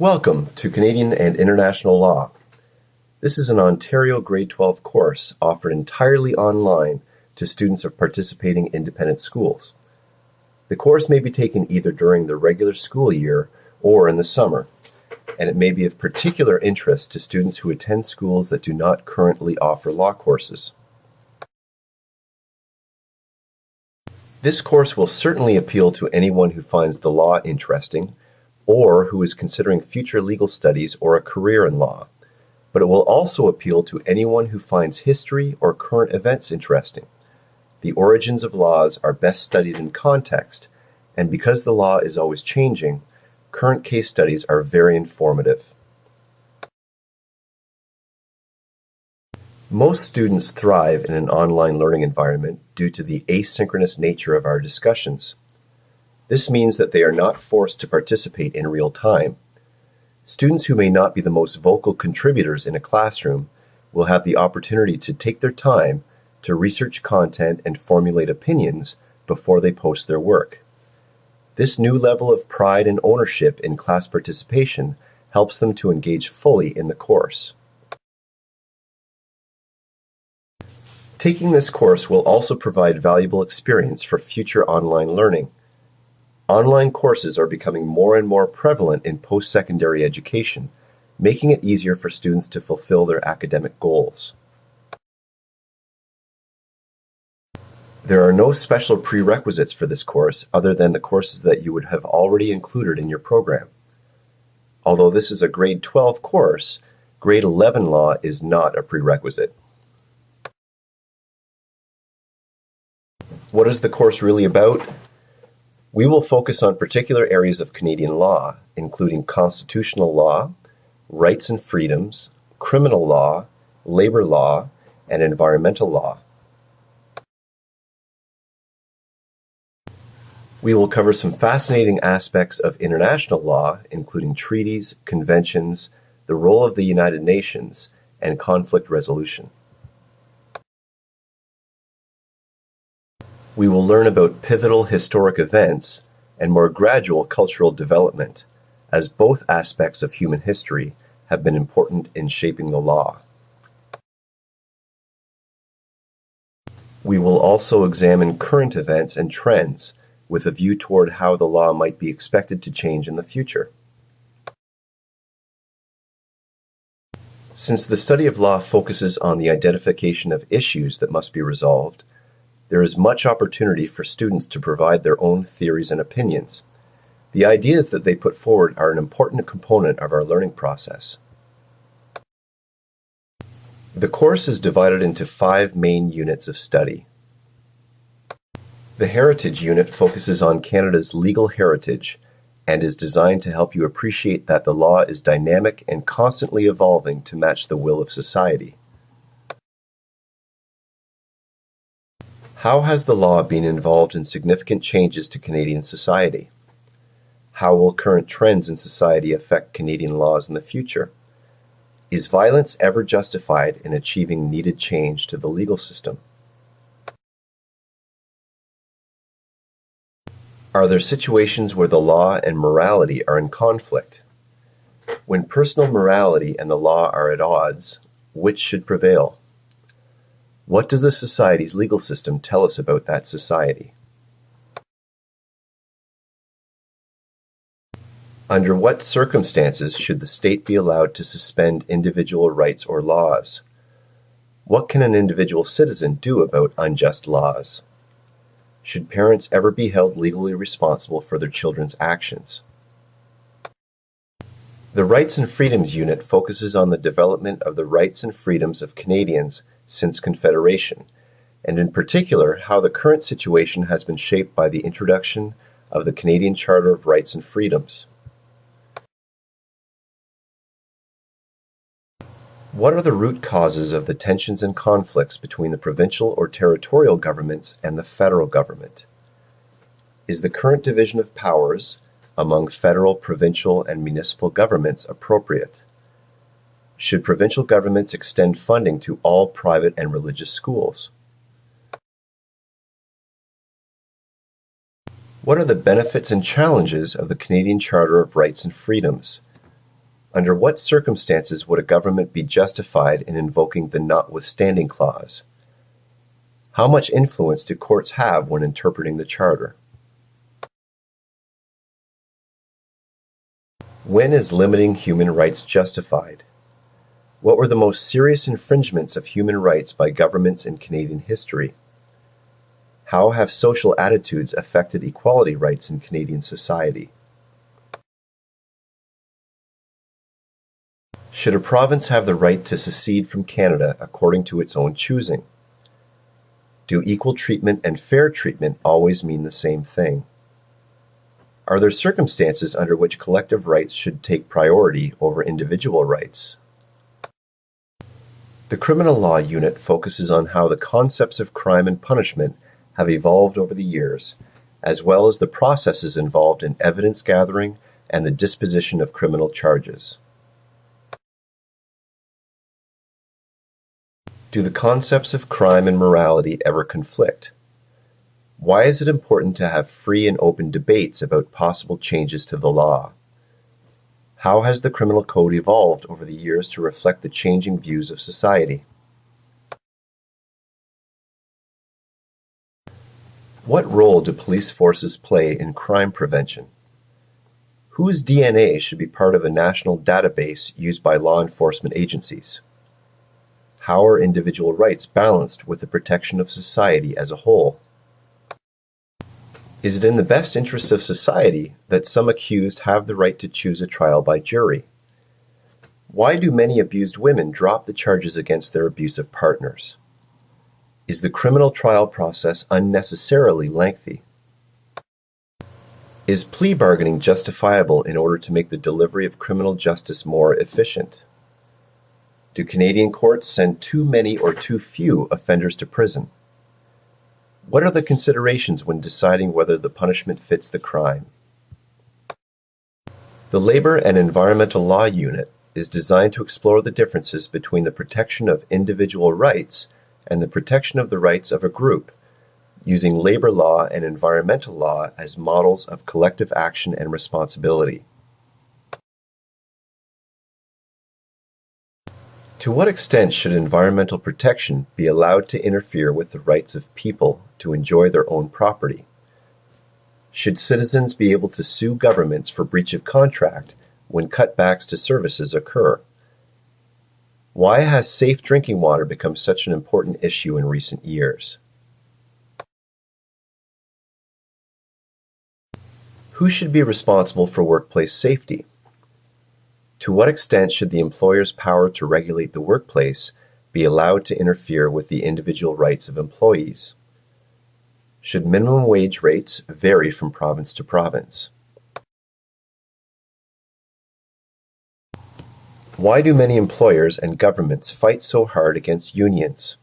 Welcome to Canadian and International Law. This is an Ontario Grade 12 course offered entirely online to students of participating independent schools. The course may be taken either during the regular school year or in the summer, and it may be of particular interest to students who attend schools that do not currently offer law courses. This course will certainly appeal to anyone who finds the law interesting or who is considering future legal studies or a career in law, but it will also appeal to anyone who finds history or current events interesting. The origins of laws are best studied in context, and because the law is always changing, current case studies are very informative. Most students thrive in an online learning environment due to the asynchronous nature of our discussions. This means that they are not forced to participate in real time. Students who may not be the most vocal contributors in a classroom will have the opportunity to take their time to research content and formulate opinions before they post their work. This new level of pride and ownership in class participation helps them to engage fully in the course. Taking this course will also provide valuable experience for future online learning. Online courses are becoming more and more prevalent in post-secondary education, making it easier for students to fulfill their academic goals. There are no special prerequisites for this course other than the courses that you would have already included in your program. Although this is a grade 12 course, grade 11 law is not a prerequisite. What is the course really about? We will focus on particular areas of Canadian law, including constitutional law, rights and freedoms, criminal law, labor law, and environmental law. We will cover some fascinating aspects of international law, including treaties, conventions, the role of the United Nations, and conflict resolution. We will learn about pivotal historic events and more gradual cultural development, as both aspects of human history have been important in shaping the law. We will also examine current events and trends with a view toward how the law might be expected to change in the future. Since the study of law focuses on the identification of issues that must be resolved, there is much opportunity for students to provide their own theories and opinions. The ideas that they put forward are an important component of our learning process. The course is divided into 5 main units of study. The Heritage Unit focuses on Canada's legal heritage and is designed to help you appreciate that the law is dynamic and constantly evolving to match the will of society. How has the law been involved in significant changes to Canadian society? How will current trends in society affect Canadian laws in the future? Is violence ever justified in achieving needed change to the legal system? Are there situations where the law and morality are in conflict? When personal morality and the law are at odds, which should prevail? What does a society's legal system tell us about that society? Under what circumstances should the state be allowed to suspend individual rights or laws? What can an individual citizen do about unjust laws? Should parents ever be held legally responsible for their children's actions? The Rights and Freedoms Unit focuses on the development of the rights and freedoms of Canadians since Confederation, and in particular how the current situation has been shaped by the introduction of the Canadian Charter of Rights and Freedoms. What are the root causes of the tensions and conflicts between the provincial or territorial governments and the federal government? Is the current division of powers among federal, provincial, and municipal governments appropriate? Should provincial governments extend funding to all private and religious schools? What are the benefits and challenges of the Canadian Charter of Rights and Freedoms? Under what circumstances would a government be justified in invoking the notwithstanding clause? How much influence do courts have when interpreting the Charter? When is limiting human rights justified? What were the most serious infringements of human rights by governments in Canadian history? How have social attitudes affected equality rights in Canadian society? Should a province have the right to secede from Canada according to its own choosing? Do equal treatment and fair treatment always mean the same thing? Are there circumstances under which collective rights should take priority over individual rights? The Criminal Law Unit focuses on how the concepts of crime and punishment have evolved over the years, as well as the processes involved in evidence gathering and the disposition of criminal charges. Do the concepts of crime and morality ever conflict? Why is it important to have free and open debates about possible changes to the law? How has the criminal code evolved over the years to reflect the changing views of society? What role do police forces play in crime prevention? Whose DNA should be part of a national database used by law enforcement agencies? How are individual rights balanced with the protection of society as a whole? Is it in the best interest of society that some accused have the right to choose a trial by jury? Why do many abused women drop the charges against their abusive partners? Is the criminal trial process unnecessarily lengthy? Is plea bargaining justifiable in order to make the delivery of criminal justice more efficient? Do Canadian courts send too many or too few offenders to prison? What are the considerations when deciding whether the punishment fits the crime? The Labour and Environmental Law Unit is designed to explore the differences between the protection of individual rights and the protection of the rights of a group, using labor law and environmental law as models of collective action and responsibility. To what extent should environmental protection be allowed to interfere with the rights of people to enjoy their own property? Should citizens be able to sue governments for breach of contract when cutbacks to services occur? Why has safe drinking water become such an important issue in recent years? Who should be responsible for workplace safety? To what extent should the employer's power to regulate the workplace be allowed to interfere with the individual rights of employees? Should minimum wage rates vary from province to province? Why do many employers and governments fight so hard against unions?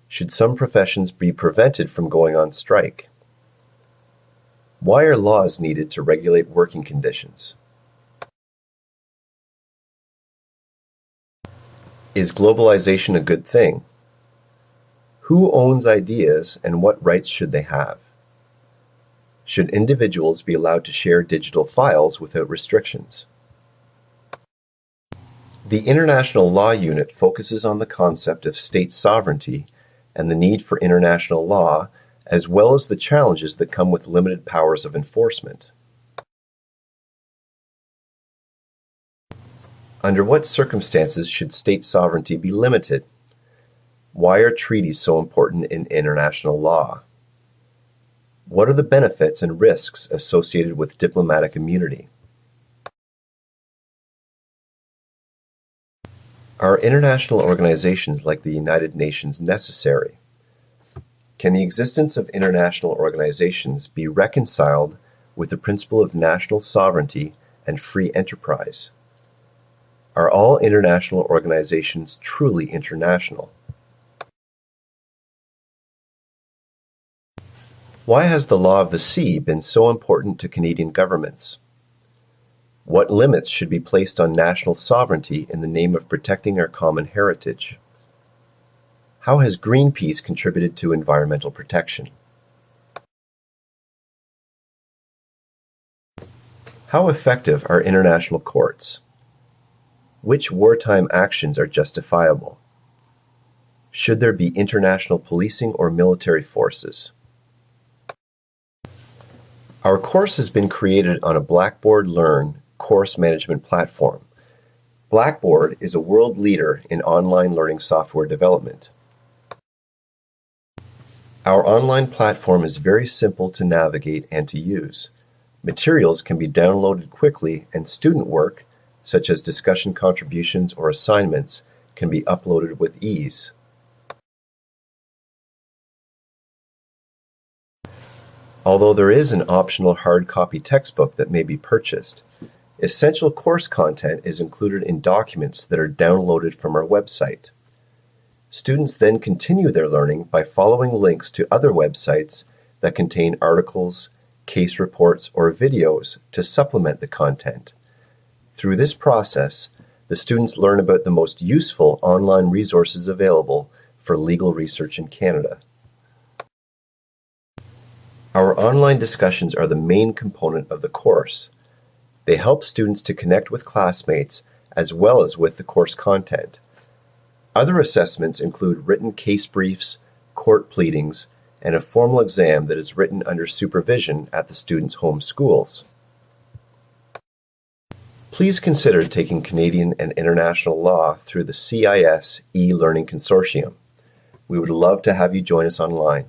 Should some professions be prevented from going on strike? Why are laws needed to regulate working conditions? Is globalization a good thing? Who owns ideas and what rights should they have? Should individuals be allowed to share digital files without restrictions? The International Law Unit focuses on the concept of state sovereignty and the need for international law, as well as the challenges that come with limited powers of enforcement. Under what circumstances should state sovereignty be limited? Why are treaties so important in international law? What are the benefits and risks associated with diplomatic immunity? Are international organizations like the United Nations necessary? Can the existence of international organizations be reconciled with the principle of national sovereignty and free enterprise? Are all international organizations truly international? Why has the law of the sea been so important to Canadian governments? What limits should be placed on national sovereignty in the name of protecting our common heritage? How has Greenpeace contributed to environmental protection? How effective are international courts? Which wartime actions are justifiable? Should there be international policing or military forces? Our course has been created on a Blackboard Learn course management platform. Blackboard is a world leader in online learning software development. Our online platform is very simple to navigate and to use. Materials can be downloaded quickly, and student work, such as discussion contributions or assignments, can be uploaded with ease. Although there is an optional hard copy textbook that may be purchased, essential course content is included in documents that are downloaded from our website. Students then continue their learning by following links to other websites that contain articles, case reports, or videos to supplement the content. Through this process, the students learn about the most useful online resources available for legal research in Canada. Our online discussions are the main component of the course. They help students to connect with classmates as well as with the course content. Other assessments include written case briefs, court pleadings, and a formal exam that is written under supervision at the students' home schools. Please consider taking Canadian and international law through the CIS e-Learning Consortium. We would love to have you join us online.